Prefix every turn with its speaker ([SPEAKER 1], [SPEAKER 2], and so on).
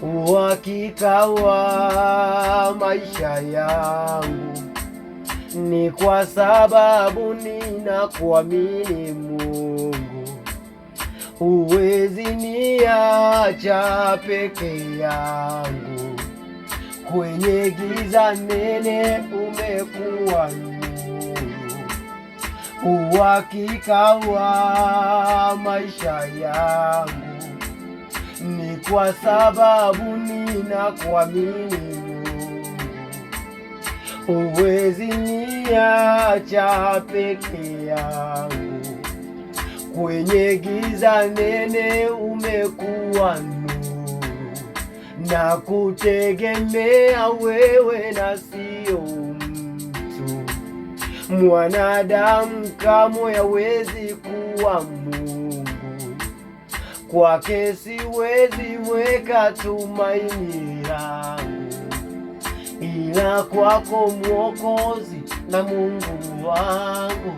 [SPEAKER 1] Uhakika wa maisha yangu ni kwa sababu ninakuamini Mungu. Huwezi niacha peke yangu, kwenye giza nene umekuwa nuru. Uhakika wa maisha yangu ni kwa sababu ninakuamini Mungu. Huwezi niacha peke yangu, kwenye giza nene umekuwa nuru. Na kutegemea wewe na sio mtu. Mwanadamu kamwe hawezi kuwa Mungu. Kwake siwezi weka tumaini langu, ila kwako Mwokozi na Mungu wangu.